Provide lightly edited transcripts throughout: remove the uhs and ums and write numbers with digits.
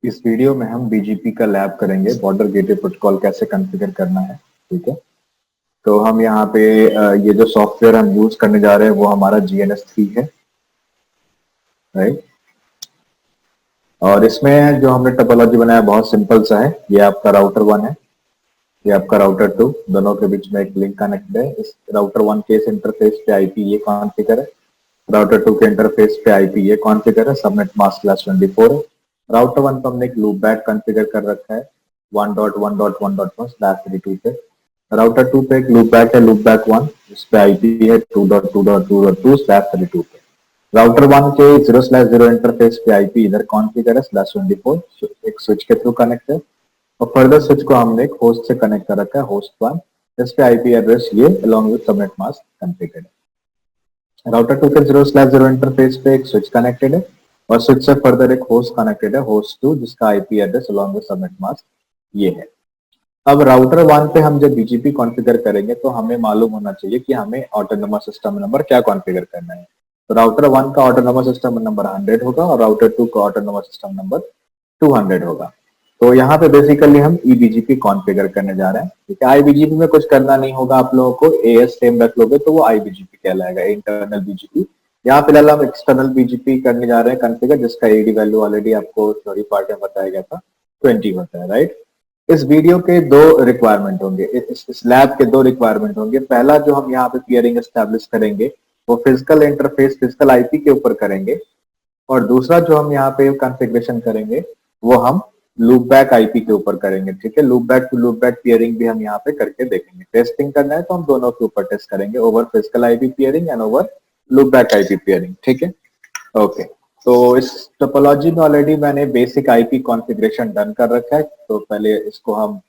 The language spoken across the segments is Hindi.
इस वीडियो में हम बीजीपी का लैब करेंगे, बॉर्डर गेटवे प्रोटोकॉल कैसे कॉन्फ़िगर करना है। ठीक है, तो हम यहाँ पे ये जो सॉफ्टवेयर हम यूज करने जा रहे हैं वो हमारा GNS3 है, राइट। और इसमें जो हमने टोपोलॉजी बनाया बहुत सिंपल सा है। ये आपका राउटर 1 है, ये आपका राउटर 2, दोनों के बीच में एक लिंक कनेक्ट है। इस राउटर 1 के इस इंटरफेस पे आईपी ये कॉन्फ़िगर है, राउटर 2 के इंटरफेस पे आईपी ये कॉन्फ़िगर है, सबनेट मास्क क्लास 24 है। राउटर 1 पे हमने एक लूप बैक कॉन्फ़िगर कर रखा है 1.1.1.1/32 पे। राउटर 2 पे एक लूप बैक है, लूप बैक 1, इस पे आईपी है 2.2.2.2/32 पे। राउटर 1 के 0/0 इंटरफेस पे आईपी इधर कॉन्फ़िगर है /24, एक स्विच के थ्रू कनेक्ट है। और फर्दर स्विच को हमने एक होस्ट से कनेक्ट कर रखा है, होस्ट 1, इस पे आईपी एड्रेस ये along with subnet mask configured है। राउटर 2 के 0/0 इंटरफेस पे एक स्विच कनेक्टेड है और स्विच से फर्दर एक होस्ट कनेक्टेड है, होस्ट 2, जिसका IP address along with subnet mask ये है। अब राउटर 1 पे हम जब बीजीपी कॉन्फ़िगर करेंगे तो हमें मालूम होना चाहिए कि हमें ऑटोनोमस सिस्टम नंबर क्या कॉन्फ़िगर करना है। तो राउटर 1 का ऑटोनोमस सिस्टम नंबर 100 होगा और राउटर 2 का ऑटोनोमस सिस्टम नंबर 200 होगा। तो यहाँ पे बेसिकली हम ईबीजीपी कॉन्फ़िगर करने जा रहे हैं। ठीक है, आईबीजीपी में कुछ करना नहीं होगा आप लोगों को, एएस सेम रख लोगे तो वो आईबीजीपी कहलाएगा, इंटरनल बीजीपी। यहाँ फिलहाल हम एक्सटर्नल बीजीपी करने जा रहे हैं कॉन्फ़िगर, जिसका एडी वैल्यू ऑलरेडी आपको थ्योरी पार्ट में बताया गया था, 20 होता है, राइट। इस वीडियो के दो रिक्वायरमेंट होंगे, इस लैब के दो रिक्वायरमेंट होंगे। पहला जो हम यहाँ पे पियरिंग एस्टेब्लिश करेंगे वो फिजिकल इंटरफेस, फिजिकल आईपी के ऊपर करेंगे। और दूसरा जो हम यहाँ पे कॉन्फ़िगरेशन करेंगे वो हम लूप बैक आईपी के ऊपर करेंगे। ठीक है, loop back to loop back peering भी हम यहाँ पे करके देखेंगे। टेस्टिंग करना है तो हम दोनों के ऊपर टेस्ट करेंगे, over physical IP peering and over loop back IP peering. ठीक है, ओके। तो इस टोपोलॉजी में ऑलरेडी मैंने बेसिक आईपी कॉन्फ़िगरेशन डन कर रखा है, तो पहले इसको हम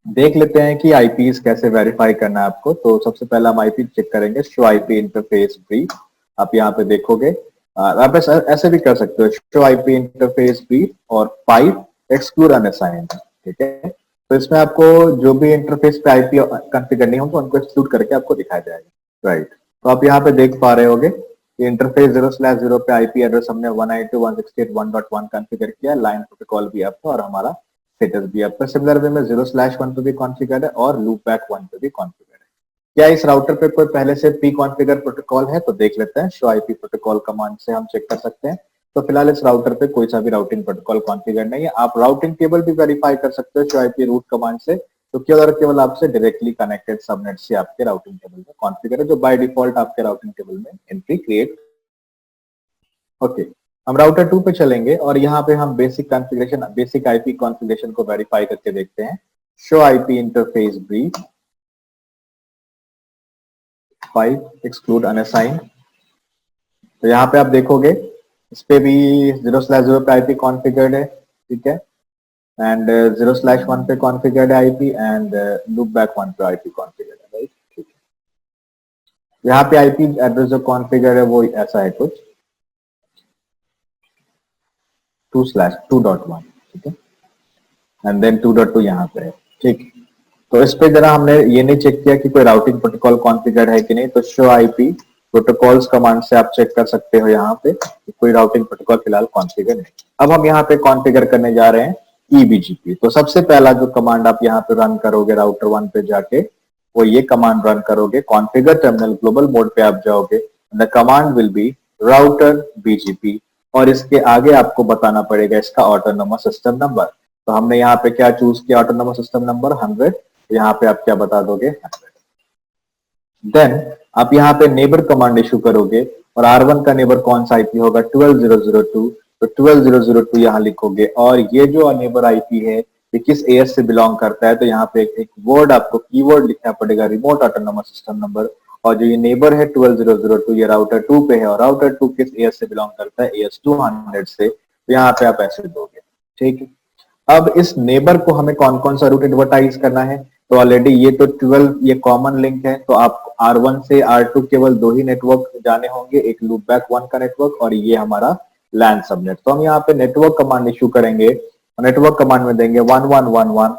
देख लेते हैं कि आईपीस कैसे वेरीफाई करना है आपको। तो सबसे पहले हम आईपी चेक करेंगे, शो आईपी इंटरफेस ब्रीफ। आप यहाँ पे देखोगे, आप ऐसे भी कर सकते हो, शो आईपी इंटरफेस ब्रीफ और पाइप एक्सक्लूड अनअसाइंड। ठीक है, तो इसमें आपको जो भी इंटरफेस पे आईपी कॉन्फ़िगर नहीं होंगे उनको एक्सक्लूड करके आपको दिखाया जाएगा, राइट। तो आप यहाँ पे देख पा रहे होगे इंटरफेस 0/0 पे आईपी एड्रेस हमने 192.168.1.1 कॉन्फ़िगर किया, लाइन प्रोटोकॉल भी आपको और हमारा स्टेटस भी आपका सिमिलर वे में 0/1 पे भी कॉन्फ़िगर है और लूप बैक 1 पे भी कॉन्फ़िगर है। क्या इस राउटर पे कोई पहले से प्री कॉन्फ़िगर प्रोटोकॉल है? तो देख लेते हैं, शो आईपी प्रोटोकॉल कमांड से हम चेक कर सकते हैं। तो फिलहाल इस राउटर पे कोई सा भी राउटिंग प्रोटोकॉल कॉन्फ़िगर नहीं है। आप राउटिंग टेबल भी वेरीफाई कर सकते हो शो आईपी रूट कमांड से, तो केवल आपसे डायरेक्टली कनेक्टेड सबनेट से आपके राउटिंग टेबल में कॉन्फ़िगर है, जो बाय डिफॉल्ट आपके राउटिंग टेबल में एंट्री क्रिएट। ओके, हम राउटर 2 पे चलेंगे और यहाँ पे हम basic configuration, basic IP configuration को वेरीफाई करके देखते हैं। Show IP interface brief, pipe exclude unassigned. तो यहाँ पे आप देखोगे इस पे भी 0/0 पे आईपी कॉन्फ़िगर्ड है। ठीक है, एंड 0/1 पे कॉन्फ़िगर्ड है आईपी एंड लूप बैक 1 पे आईपी कॉन्फ़िगर्ड है, राइट। ठीक है, यहाँ पे आईपी एड्रेस जो कॉन्फ़िगर्ड है वो ऐसा है कुछ 2/2.1। ठीक है, एंड देन 2.2 यहाँ पे है। ठीक, तो इस पे जरा हमने ये नहीं चेक किया कि कोई राउटिंग प्रोटोकॉल कॉन्फ़िगर्ड है कि नहीं, तो शो आईपी प्रोटोकॉल्स कमांड से आप चेक कर सकते हो यहाँ पे कि कोई राउटिंग प्रोटोकॉल फिलहाल कॉन्फ़िगर नहीं। अब हम यहाँ पे कॉन्फ़िगर करने जा रहे हैं ईबीजीपी। तो सबसे पहला जो कमांड आप यहाँ पे रन करोगे राउटर 1 पे जाके, वो ये कमांड रन करोगे, कॉन्फ़िगर टर्मिनल ग्लोबल मोड पे आप जाओगे, the command will be router BGP और इसके आगे आपको बताना पड़ेगा इसका ऑटोनोमस सिस्टम नंबर। तो हमने यहाँ पे क्या चूज किया, ऑटोनोमस सिस्टम नंबर 100। यहाँ पे आप क्या बता दोगे, 100। देन आप यहाँ पे नेबर कमांड इशू करोगे और R1 का नेबर कौन सा आईपी होगा, 12002। तो 12002 यहाँ लिखोगे और ये जो नेबर आईपी है ये किस एएस से बिलोंग करता है, तो यहाँ पे एक वर्ड आपको कीवर्ड लिखना पड़ेगा, रिमोट ऑटोनोमस सिस्टम नंबर। और जो ये नेबर है 12002 ये राउटर 2 पे है और राउटर 2 किस एएस से बिलोंग करता है, एएस 200 से। तो यहाँ पे आप ऐसे दोगे। ठीक है, अब इस नेबर को हमें कौन कौन सा रूट एडवर्टाइज करना है, तो ऑलरेडी ये तो 12 ये कॉमन लिंक है, तो आप R1 से R2 केवल दो ही नेटवर्क जाने होंगे, एक लूप बैक 1 का नेटवर्क और ये हमारा लैंड सबनेट। तो हम यहाँ पे नेटवर्क कमांड इशू करेंगे और नेटवर्क कमांड में देंगे 1111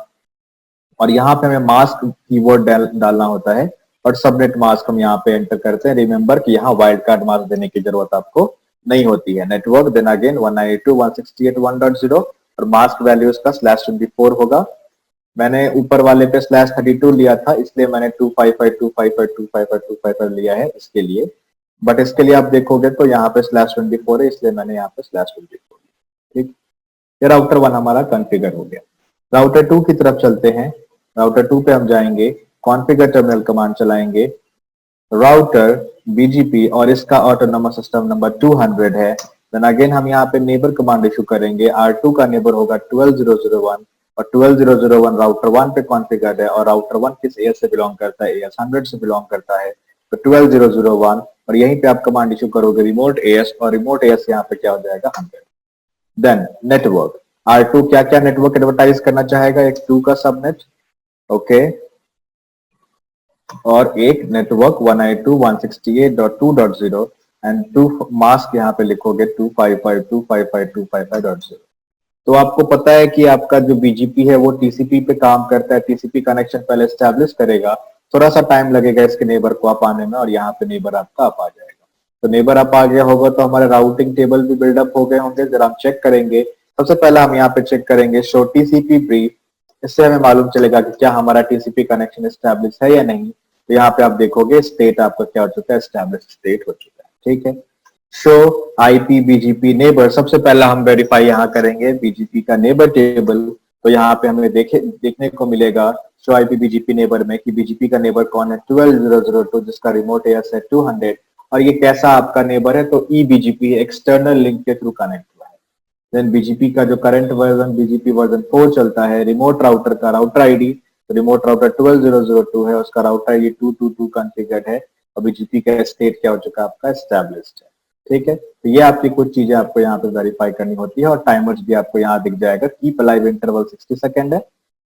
और यहाँ पे हमें मास्क कीवर्ड डालना होता है और सबनेट मास्क हम यहाँ पे एंटर करते हैं। रिमेंबर कि यहाँ वाइल्ड कार्ड मास्क देने की जरूरत आपको नहीं होती है नेटवर्क, देन अगेन 192.168.1.0 और मास्क वैल्यू इसका /24 होगा। मैंने ऊपर वाले पे /32 लिया था, इसलिए मैंने 255 लिया है इसके लिए, बट इसके लिए आप देखोगे तो यहाँ पे /24 है, इसलिए मैंने यहाँ पे /24। ठीक, ये राउटर 1 हमारा कॉन्फ़िगर हो गया। राउटर 2 की तरफ चलते हैं। राउटर 2 पे हम जाएंगे, कॉन्फ़िगर टर्मिनल कमांड चलाएंगे, राउटर बीजीपी और इसका ऑटोनोमस सिस्टम नंबर 200 है। देन अगेन हम यहाँ पे नेबर कमांड इशू करेंगे। R2 का नेबर होगा 12001 और 12001 राउटर 1 पे कॉन्फ़िगर्ड है और राउटर 1 किस एएस से बिलोंग करता है, एएस 100 से बिलोंग करता है, तो 12001 और यहीं पे आप कमांड इशू करोगे रिमोट एएस और रिमोट एएस यहाँ पे क्या हो जाएगा 100। देन नेटवर्क R2 क्या क्या नेटवर्क एडवर्टाइज करना चाहेगा, एक 2 का सबनेट, ओके, और एक नेटवर्क 192.168.2.0 एंड 2 मास्क यहाँ पे लिखोगे 255.255.255.0। तो आपको पता है कि आपका जो बीजीपी है वो टीसीपी पे काम करता है, टीसीपी कनेक्शन पहले एस्टेब्लिश करेगा, थोड़ा सा टाइम लगेगा इसके नेबर को आप आने में और यहाँ पे नेबर आपका आप आ जाएगा। तो नेबर आप आ गया होगा तो हमारे राउटिंग टेबल भी बिल्डअप हो गए होंगे, जरा हम चेक करेंगे। सबसे पहला हम यहाँ पे चेक करेंगे शो टीसीपी ब्रीफ, इससे हमें मालूम चलेगा कि क्या हमारा टीसीपी कनेक्शन एस्टेब्लिश है या नहीं। तो यहाँ पे आप देखोगे स्टेट आपका क्या हो चुका है, एस्टेब्लिश स्टेट हो चुका है। ठीक है, शो आईपी बीजीपी नेबर, सबसे पहला हम वेरीफाई यहाँ करेंगे बीजीपी का नेबर टेबल। तो यहाँ पे हमें देखने को मिलेगा शो आईपी बीजीपी नेबर में कि बीजीपी का नेबर कौन है, 12002 जिसका रिमोट एएस है 200 और ये कैसा आपका नेबर है, तो ई बीजीपी एक्सटर्नल लिंक के थ्रू कनेक्ट हुआ है। देन बीजीपी का जो करंट वर्जन बीजीपी वर्जन 4 चलता है, रिमोट राउटर का राउटर आईडी, रिमोट राउटर 12002 है, उसका राउटर आईडी 222 कॉन्फ़िगर्ड है और बीजीपी का स्टेट क्या हो चुका है आपका, एस्टैब्लिश्ड है। ठीक है, तो ये आपकी कुछ चीजें आपको यहाँ पे वेरीफाई करनी होती है और टाइमर्स भी आपको यहाँ दिख जाएगा। कीप अलाइव इंटरवल 60 सेकंड है,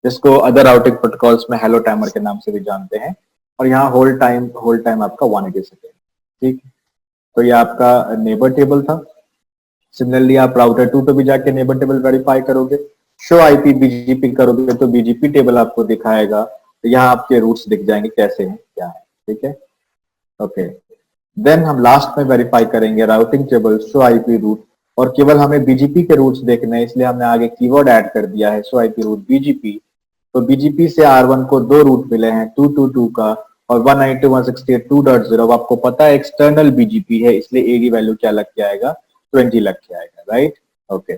जिसको अदर राउटिंग प्रोटोकॉल्स में हेलो टाइमर के नाम से भी जानते हैं, और यहाँ होल्ड टाइम आपका 180 सेकेंड। ठीक, तो ये आपका नेबर टेबल था। सिमिलरली आप राउटर 2 पे भी जाके नेबर टेबल वेरीफाई करोगे, शो आईपी बीजीपी करोगे तो बीजीपी टेबल आपको दिखाएगा, तो यहाँ आपके रूट्स दिख जाएंगे कैसे हैं क्या है। ठीक है, ओके, देन हम लास्ट में वेरीफाई करेंगे routing table show IP root, और केवल हमें बीजीपी के रूट्स देखने हैं इसलिए हमने आगे कीवर्ड ऐड कर दिया है शो आईपी रूट बीजीपी। तो बीजीपी से R1 को 2 रूट मिले हैं, 222 का और 192.168.2.0। आपको पता है एक्सटर्नल बीजीपी है इसलिए एडी वैल्यू क्या लग के आएगा, 20 लग के आएगा, राइट। ओके,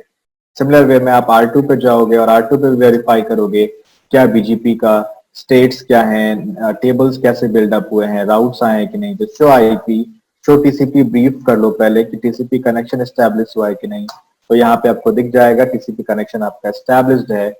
सिमिलर वे में आप R2 पे जाओगे और R2 पे वेरीफाई करोगे क्या बीजीपी का स्टेट्स क्या हैं, टेबल्स कैसे बिल्डअप हुए हैं, राउट्स आए कि नहीं। तो show IP show TCP brief कर लो पहले कि टीसीपी कनेक्शन एस्टेब्लिश हुआ है कि नहीं। तो यहाँ पे आपको दिख जाएगा टीसीपी कनेक्शन आपका एस्टेब्लिश्ड है।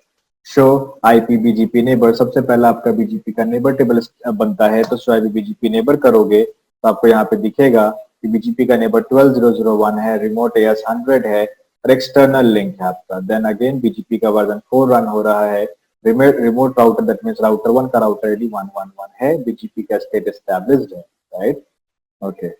शो आईपी बीजीपी नेबर, सबसे पहला आपका बीजीपी का नेबर टेबल बनता है, तो शो आईपी बीजीपी नेबर करोगे तो आपको यहाँ पे दिखेगा कि बीजीपी का नेबर 12001 है, रिमोट एएस 100 है और एक्सटर्नल लिंक है आपका। देन अगेन बीजीपी का वर्जन 4 रन हो रहा है, remote router that means router 1 का राउटर आईडी 111 है, बीजीपी का स्टेट एस्टैब्लिश्ड है, राइट। ओके,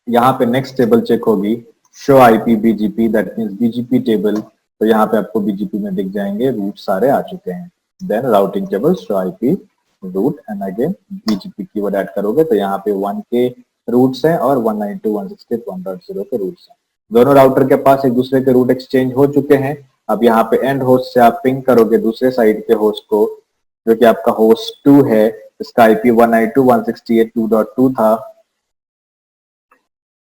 यहाँ पे नेक्स्ट टेबल चेक होगी show IP BGP that means BGP table. तो यहाँ पे आपको बीजीपी में दिख जाएंगे रूट सारे आ चुके हैं। Then routing table show IP route and again BGP keyword add करोगे तो यहाँ पे 1 के रूट्स हैं और 192.168.1.0 के रूट्स हैं। दोनों राउटर के पास एक दूसरे के रूट एक्सचेंज हो चुके हैं। अब यहाँ पे एंड होस्ट से आप पिंग करोगे दूसरे साइड के होस्ट को, जो कि आपका होस्ट 2 है, इसका आईपी 192.168.2.2 था।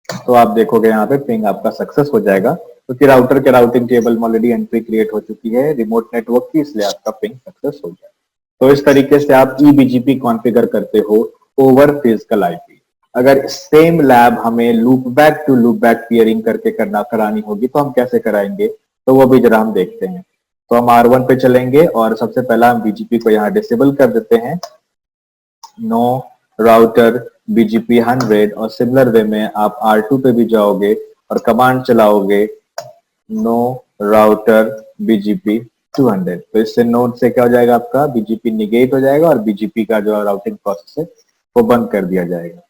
तो आप देखोगे यहाँ पे पिंग आपका सक्सेस हो जाएगा क्योंकि राउटर के राउटिंग टेबल में ऑलरेडी एंट्री क्रिएट हो चुकी है रिमोट नेटवर्क की, इसलिए आपका पिंग सक्सेस हो जाएगा। तो इस तरीके से आप ईबीजीपी कॉन्फ़िगर करते हो ओवर फिजिकल आईपी। अगर सेम लैब हमें loop back to loop back peering करके करानी होगी तो हम कैसे कराएंगे, तो वो भी जरा हम देखते हैं। तो हम R1 पे चलेंगे और सबसे पहला हम बीजीपी को यहाँ डिसेबल कर देते हैं, नो राउटर बीजीपी 100, और सिमिलर वे में आप R2 पे भी जाओगे और कमांड चलाओगे नो राउटर बीजीपी 200। तो इससे नोड से क्या हो जाएगा, आपका बीजीपी निगेट हो जाएगा और बीजीपी का जो राउटिंग प्रोसेस है वो बंद कर दिया जाएगा।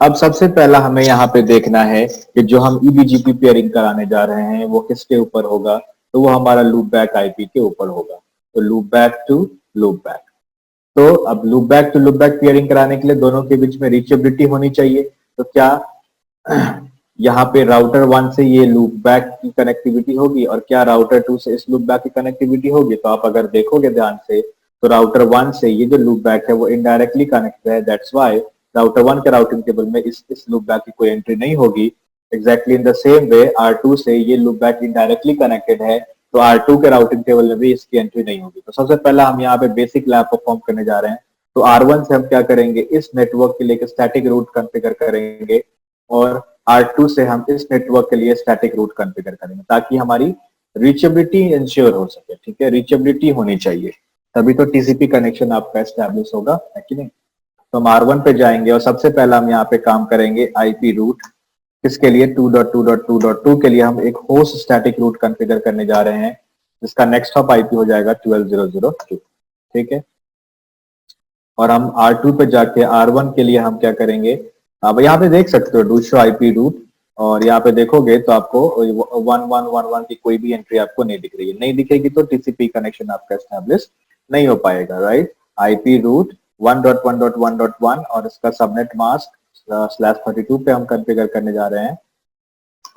अब सबसे पहला हमें यहाँ पे देखना है कि जो हम ईबीजीपी पेयरिंग कराने जा रहे हैं वो किसके ऊपर होगा, तो वो हमारा लूप बैक आईपी के ऊपर होगा। तो loop back to loop back, तो अब loop back to loop back peering कराने के लिए दोनों के बीच में रीचेबिलिटी होनी चाहिए। तो क्या यहाँ पे राउटर 1 से ये लूप बैक की कनेक्टिविटी होगी और क्या राउटर 2 से इस लूप बैक की कनेक्टिविटी होगी। तो आप अगर देखोगे ध्यान से तो राउटर 1 से ये जो लूप बैक है वो इनडायरेक्टली कनेक्टेड है, दैट्स व्हाई राउटर 1 के राउटिंग टेबल में इस लूप बैक की कोई एंट्री नहीं होगी। Exactly in the same way R2 से ये लूप बैक इनडायरेक्टली कनेक्टेड है, तो R2 के राउटिंग टेबल में भी इसकी एंट्री नहीं होगी। तो सबसे पहला हम यहाँ पे बेसिक लैब परफॉर्म करने जा रहे हैं। तो R1 से हम क्या करेंगे, इस नेटवर्क के लिए एक स्टैटिक रूट कॉन्फ़िगर करेंगे और R2 से हम इस नेटवर्क के लिए स्टैटिक रूट कॉन्फ़िगर करेंगे ताकि हमारी रीचेबिलिटी इंश्योर हो सके। ठीक है, रीचेबिलिटी होनी चाहिए, तभी तो टीसीपी कनेक्शन आपका एस्टैब्लिश होगा, है कि नहीं। तो हम R1 पे जाएंगे और सबसे पहला हम यहाँ पे काम करेंगे आईपी रूट। इसके लिए 2.2.2.2 के लिए हम एक होस्ट स्टैटिक रूट कॉन्फ़िगर करने जा रहे हैं जिसका नेक्स्ट हॉप आईपी हो जाएगा 12.0.0.2। ठीक है, और हम R2 पे जाके R1 के लिए हम क्या करेंगे, आप यहाँ पे देख सकते हो डू शो आईपी रूट, और यहाँ पे देखोगे तो आपको 1111 की कोई भी एंट्री आपको नहीं दिख रही है। नहीं दिखेगी तो टीसीपी कनेक्शन आपका एस्टैब्लिश नहीं हो पाएगा, राइट। आईपी रूट 1.1.1.1 और इसका सबनेट मास्क /32 पे हम कॉन्फ़िगर करने जा रहे हैं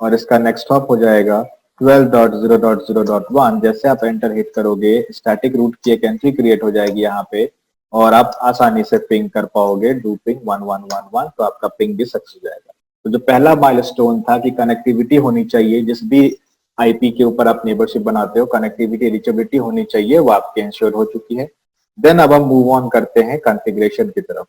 और इसका नेक्स्ट हॉप हो जाएगा 12.0.0.1। जैसे आप एंटर हिट करोगे स्टैटिक रूट की एक एंट्री क्रिएट हो जाएगी यहाँ पे और आप आसानी से पिंग कर पाओगे डू पिंग 1111, तो आपका पिंग भी सक्सेस हो जाएगा। तो जो पहला माइलस्टोन था कि कनेक्टिविटी होनी चाहिए, जिस भी आईपी के ऊपर आप नेबरशिप बनाते हो कनेक्टिविटी रीचेबिलिटी होनी चाहिए, वो आपके इंश्योर हो चुकी है। देन अब हम मूव ऑन करते हैं कॉन्फ़िगरेशन की तरफ।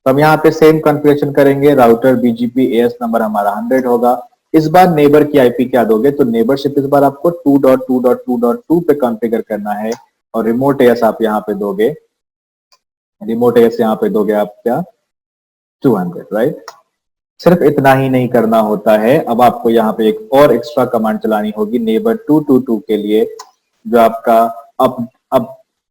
तो हम यहाँ पे सेम कॉन्फ़िगरेशन करेंगे, राउटर बीजीपी एएस नंबर हमारा 100 होगा। इस बार नेबर की आईपी क्या दोगे, तो नेबरशिप इस बार आपको 2.2.2.2 पे कॉन्फ़िगर करना है और रिमोट एएस आप यहाँ पे दोगे, रिमोट एएस यहाँ पे दोगे आप क्या 200, राइट। सिर्फ इतना ही नहीं करना होता है, अब आपको यहाँ पे एक और एक्स्ट्रा कमांड चलानी होगी नेबर 222 के लिए, जो आपका अब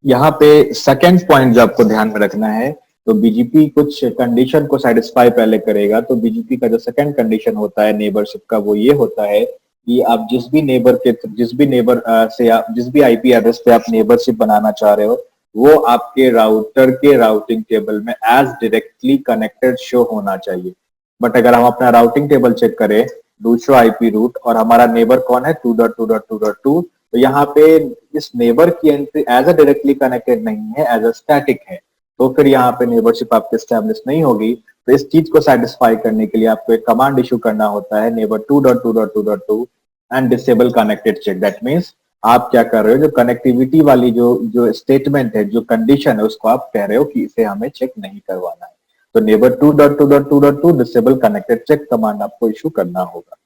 यहाँ पे सेकंड पॉइंट जो आपको ध्यान में रखना है, तो बीजीपी कुछ कंडीशन को सेटिस्फाई पहले करेगा। तो बीजीपी का जो सेकंड कंडीशन होता है नेबरशिप का, वो ये होता है कि आप जिस भी नेबर से आप जिस भी आईपी एड्रेस पे आप नेबरशिप बनाना चाह रहे हो, वो आपके राउटर के राउटिंग टेबल में एज डायरेक्टली कनेक्टेड शो होना चाहिए। बट अगर हम अपना राउटिंग टेबल चेक करें डू शो आईपी रूट और हमारा नेबर कौन है 2.2.2.2, तो यहाँ पे इस नेबर की entry as a directly connected नहीं है, एज अ स्टैटिक है, तो फिर यहाँ पे नेबरशिप आपकी एस्टैब्लिश नहीं होगी। तो इस चीज को सेटिस्फाई करने के लिए आपको एक कमांड इशू करना होता है neighbour 2.2.2.2 and disable connected check. That means आप क्या कर रहे हो, जो कनेक्टिविटी वाली जो स्टेटमेंट है, जो कंडीशन है, उसको आप कह रहे हो कि इसे हमें चेक नहीं करवाना है। तो neighbour 2.2.2.2 disable connected check command आपको इशू करना होगा।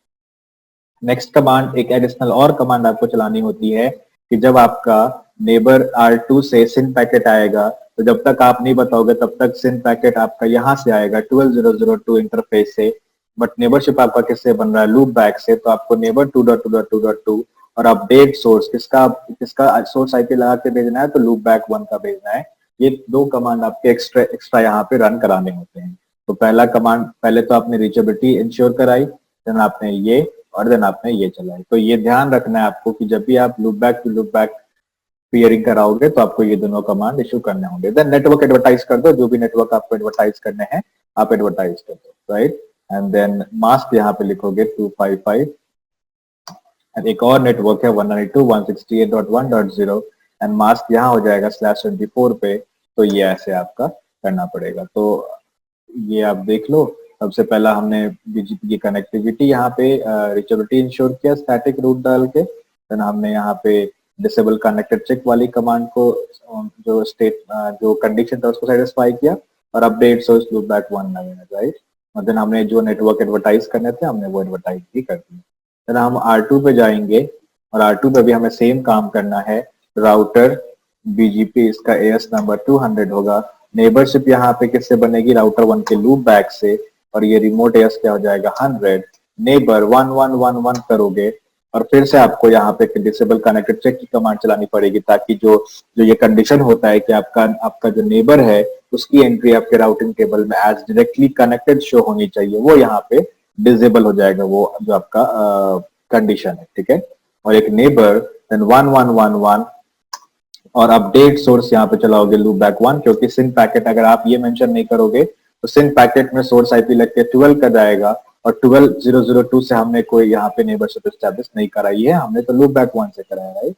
नेक्स्ट कमांड, एक एडिशनल और कमांड आपको चलानी होती है कि जब आपका नेबर R2 से सिन पैकेट आएगा, तो जब तक आप नहीं बताओगे तब तक सिन पैकेट आपका यहाँ से आएगा 12.0.0.2 इंटरफेस से, बट नेबरशिप आपका किससे बन रहा है, लूप बैक से। तो आपको नेबर 2.2.2.2 और अपडेट सोर्स किसका किसका सोर्स आईपी लगा के भेजना है, तो लूप बैक 1 का भेजना है। ये दो कमांड आपके एक्स्ट्रा यहाँ पे रन कराने होते हैं। तो पहला कमांड, पहले तो आपने रीचेबिलिटी इंश्योर कराई, देन आपने ये, और देन आपने ये चलाई। तो ये ध्यान रखना है आपको कि जब भी आप loop back to loop back peering कराओगे तो आपको ये दोनों कमांड इशू करने होंगे। देन नेटवर्क एडवर्टाइज कर दो, जो भी नेटवर्क आपको एडवर्टाइज करने हैं आप एडवर्टाइज कर दो, राइट। एंड देन मास्क यहाँ पे लिखोगे 255, एंड एक और नेटवर्क है 192.168.1.0 एंड मास्क यहाँ हो जाएगा /24 पे। तो ये ऐसे आपका करना पड़ेगा। तो ये आप देख लो, सबसे पहला हमने बीजीपी की कनेक्टिविटी यहाँ पे रिचेबिलिटी इंश्योर किया स्टैटिक रूट डाल के, देन हमने यहाँ पे डिसेबल कनेक्टेड चेक वाली कमांड को जो कंडीशन था उसको सेटिस्फाई किया और अपडेट सोर्स लूप बैक 1 नवीन, राइट। और देन हमने जो नेटवर्क एडवर्टाइज करने थे हमने वो एडवर्टाइज भी कर दिए। देन हम R2 पे जाएंगे और R2 पे भी हमें सेम काम करना है। राउटर बीजीपी इसका एएस नंबर 200 होगा, नेबरशिप यहाँ पे किससे बनेगी, राउटर 1 के लूप बैक से, और ये रिमोट एएस क्या हो जाएगा 100, नेबर 1111 करोगे और फिर से आपको यहाँ पे डिसेबल कनेक्टेड चेक की कमांड चलानी पड़ेगी ताकि जो ये कंडीशन होता है कि आपका जो नेबर है उसकी एंट्री आपके राउटिंग टेबल में एज डायरेक्टली कनेक्टेड शो होनी चाहिए, वो यहाँ पे डिसेबल हो जाएगा, वो जो आपका कंडीशन है, ठीक है। और एक नेबर देन 1111 और अपडेट सोर्स यहाँ पे चलाओगे लूप बैक 1, क्योंकि सिन पैकेट अगर आप ये मेंशन नहीं करोगे तो सिन पैकेट में सोर्स आईपी लग के 12 का जाएगा और 12002 से हमने कोई यहाँ पे नेबरशिप एस्टेब्लिश नहीं कराई है, हमने तो लूप बैक 1 से कराया है, राइट?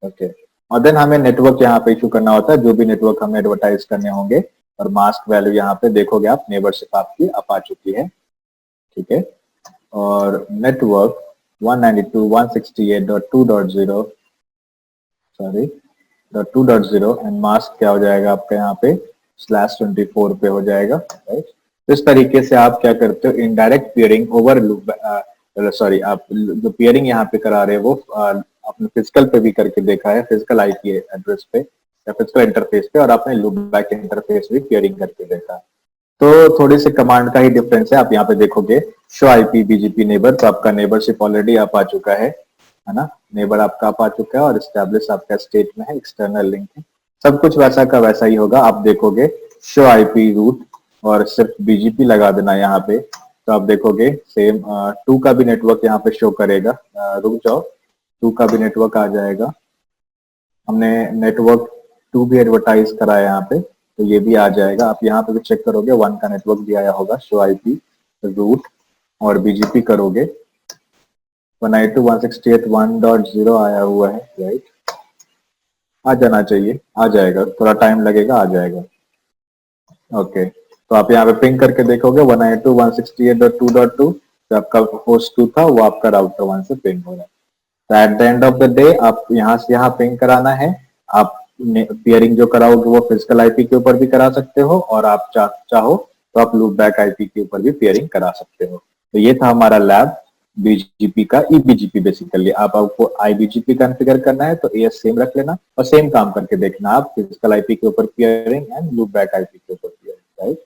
ओके, और देन हमें नेटवर्क यहाँ पे इशू करना होता है, जो भी नेटवर्क हमें एडवर्टाइज करने होंगे, और मास्क वैल्यू यहाँ पे देखोगे आप, नेबरशिप आपकी अब आ चुकी है, ठीक है। और नेटवर्क 192.168.2.0 सॉरी .2.0 एंड मास्क क्या हो जाएगा आपका यहाँ पे /24 पे हो जाएगा, राइट? तो इस तरीके से आप क्या करते हो, indirect peering over loop, sorry आप जो पियरिंग यहाँ पे करा रहे हो वो आपने फिजिकल पे भी करके देखा है, फिजिकल आईपी एड्रेस पे या फिजिकल इंटरफेस पे, और आपने लूप बैक इंटरफेस भी पियरिंग करके देखा। तो थोड़े से कमांड का ही डिफरेंस है। आप यहाँ पे देखोगे शो आईपी बीजीपी नेबर, तो आपका नेबरशिप ऑलरेडी आप आ चुका है ना, नेबर आपका आप आ चुका है, और एस्टेब्लिश आपका स्टेट में है, एक्सटर्नल लिंक है, सब कुछ वैसा का वैसा ही होगा। आप देखोगे शो आईपी रूट और सिर्फ बीजीपी लगा देना यहाँ पे, तो आप देखोगे सेम 2 का भी नेटवर्क यहाँ पे शो करेगा। रुक जाओ, 2 का भी नेटवर्क आ जाएगा, हमने नेटवर्क 2 भी एडवर्टाइज कराया यहाँ पे, तो ये भी आ जाएगा। आप यहाँ पे भी चेक करोगे 1 का नेटवर्क भी आया होगा, शो आईपी रूट, और बीजीपी करोगे 192.168.1.0 आया हुआ है, राइट? आ जाना चाहिए, आ जाएगा, थोड़ा टाइम लगेगा, आ जाएगा। ओके, तो आप यहाँ पे पिंग करके देखोगे 192.168.2.2, जो आपका होस्ट 2 था वो आपका राउटर 1 से पिंग हो रहा है। तो at the end of the day आप यहाँ से यहाँ पिंग कराना है। आप पियरिंग जो कराओगे वो फिजिकल आईपी के ऊपर भी करा सकते हो, और आप चाहो तो आप लूप बैक आईपी के ऊपर भी पियरिंग करा सकते हो। तो ये था हमारा लैब बीजीपी का, ईबीजीपी बेसिकली। आपको आईबीजीपी कॉन्फ़िगर करना है तो एएस सेम रख लेना, और सेम काम करके देखना आप, फिजिकल आईपी के ऊपर peering and loop back IP के ऊपर पियरिंग, राइट?